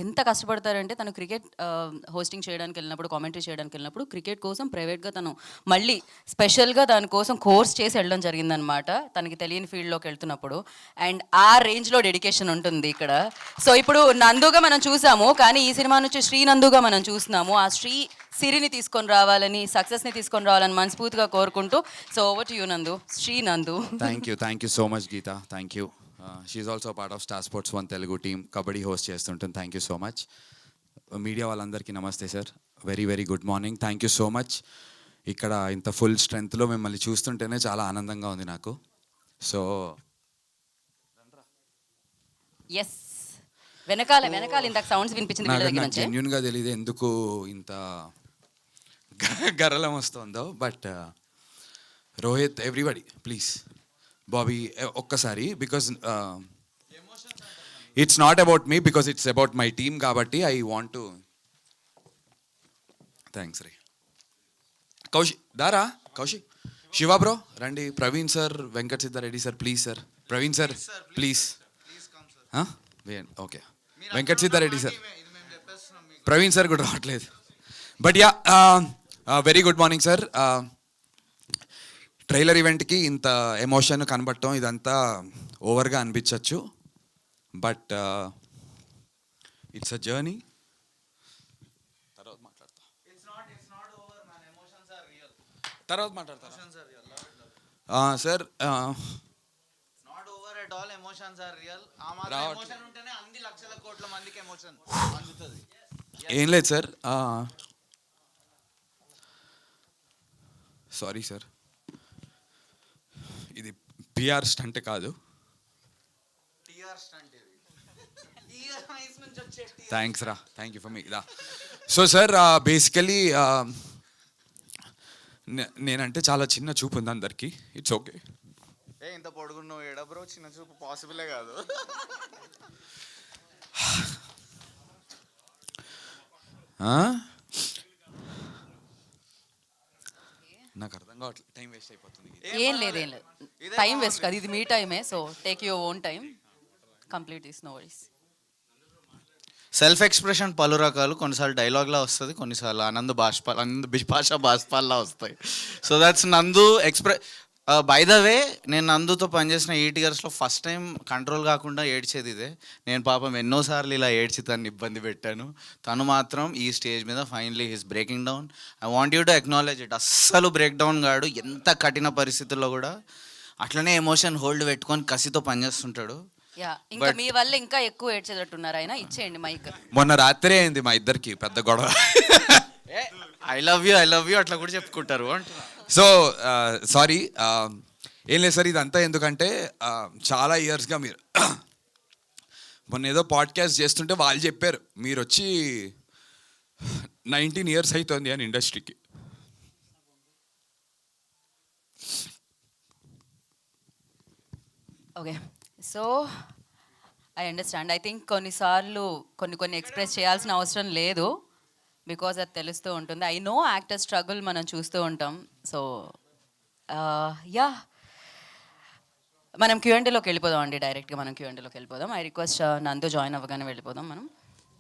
ఎంత కష్టపడతారంటే తను cricket hosting చేయడానికి వెళ్ళినప్పుడు, కామెంటరీ చేయడానికి వెళ్ళినప్పుడు క్రికెట్ కోసం ప్రైవేట్గా తను మళ్ళీ స్పెషల్గా దానికోసం కోర్స్ చేసి వెళ్ళడం జరిగిందనమాట, తనకి తెలియని ఫీల్డ్లోకి వెళ్తున్నప్పుడు. అండ్ ఆ రేంజ్లో డెడికేషన్ ఉంటుంది ఇక్కడ. సో ఇప్పుడు నందుగా మనం చూసాము, కానీ ఈ సినిమా నుంచి శ్రీ నందుగా మనం చూస్తున్నాము. ఆ శ్రీ సిరిని తీసుకొని రావాలని, సక్సెస్ని తీసుకొని రావాలని మనస్ఫూర్తిగా కోరుకుంటూ, so over to you Nandu, Shri Nandu. Thank you so much Geetha, thank you. She also part of star sports 1 Telugu team, kabaddi host చేస్తుంటుంది. Thank you so much. Media వాళ్ళందరికీ నమస్తే sir, very very good morning. Thank you so much. ఇక్కడ ఇంత full స్ట్రెంగ్త్లో మిమ్మల్ని చూస్తుంటేనే చాలా ఆనందంగా ఉంది నాకు. సో ఎస్, వెనకాల వెనకాల ఇందాక సౌండ్స్ వినిపించింది వీళ్ళ దగ్గర నాకు నుంచి. జెన్యున్గా తెలియదు ఎందుకు ఇంత గరలం వస్తుందో. But Rohit, everybody please, Bobby ఒక్కసారి, because it's not about me, because it's about my team కాబట్టి ఐ వాంట్ టు. థ్యాంక్స్ రే. కౌశిక్ దారా, కౌశిక్, శివ బ్రో రండి, Praveen sir, Venkat Siddhareddy sir please sir, Praveen sir please. Okay, Venkat Siddhareddy sir, Praveen sir కూడా రావట్లేదు. But yeah, very good morning sir. Trailer ఈవెంట్కి ఇంత emotion కనబడటం ఇదంతా ఓవర్గా అనిపించవచ్చు, బట్ ఇట్స్ అ జర్నీ. తర్వాత మాట్లాడతా సార్. ఏం లేదు సార్, సారీ సార్, ఇది పిఆర్ స్టంట్ కాదు. థ్యాంక్స్ రా, థ్యాంక్ యూ ఫర్ మీ రా. సో సార్, బేసికలీ నేనంటే చాలా చిన్న చూపు ఉంది అందరికీ. It's okay. ఇంత పొడుగున్నావు ఏడా బ్రో, చిన్న చూపు పాసిబులే కాదు. నాకు అర్థం కావట్లేదు, టైం వేస్ట్ అయిపోతుంది. ఏం లేదు, ఏం లేదు, టైం వేస్ట్ కాదు, ఇది మీ టైమే. So take your own time, complete this, no worries. Self expression పలు రకాలు, కొన్నిసార్లు డైలాగ్లా వస్తుంది, కొన్నిసార్లు ఆనంద్ బిపాషా బాష్పాల్లా వస్తాయి. సో దట్స్ నందు బై ద వే, నేను నందుతో పనిచేసిన 8 ఇయర్స్లో ఫస్ట్ టైం కంట్రోల్ కాకుండా ఏడ్చేది ఇదే. నేను పాపం ఎన్నోసార్లు ఇలా ఏడ్చి తను ఇబ్బంది పెట్టాను. తను మాత్రం ఈ స్టేజ్ మీద finally he's breaking down. I want you to acknowledge it. అస్సలు బ్రేక్ డౌన్ కాడు, ఎంత కఠిన పరిస్థితుల్లో కూడా అట్లనే ఎమోషన్ హోల్డ్ పెట్టుకొని కసితో పనిచేస్తుంటాడు. ఇంకా మీ వల్ల ఇంకా ఎక్కువ ఏడ్చేటట్టున్నారు ఆయన, ఇచ్చేయండి మైక్. మొన్న రాత్రి అయింది మా ఇద్దరికి పెద్ద గొడవ. ఐ లవ్ యూ అట్లా కూడా చెప్పుకుంటారు అంటున్నా. సో సారీ, ఏం లేదు సార్, ఇదంతా ఎందుకంటే చాలా ఇయర్స్గా మీరు మొన్న ఏదో పాడ్కాస్ట్ చేస్తుంటే వాళ్ళు చెప్పారు మీరు వచ్చి 19 ఇయర్స్ అవుతుంది అని ఇండస్ట్రీకి. Okay, so I understand. I think కొన్నిసార్లు కొన్ని ఎక్స్ప్రెస్ చేయాల్సిన అవసరం లేదు, బికాజ్ అది తెలుస్తూ ఉంటుంది. ఐ నో యాక్టర్ స్ట్రగుల్ మనం చూస్తూ ఉంటాం. సో యా, మనం క్యూఎండీలోకి వెళ్ళిపోదాం అండి, డైరెక్ట్గా మనం క్యూఎండీలోకి వెళ్ళిపోదాం. ఐ రిక్వెస్ట్ నందు జాయిన్ అవ్వగానే వెళ్ళిపోదాం మనం.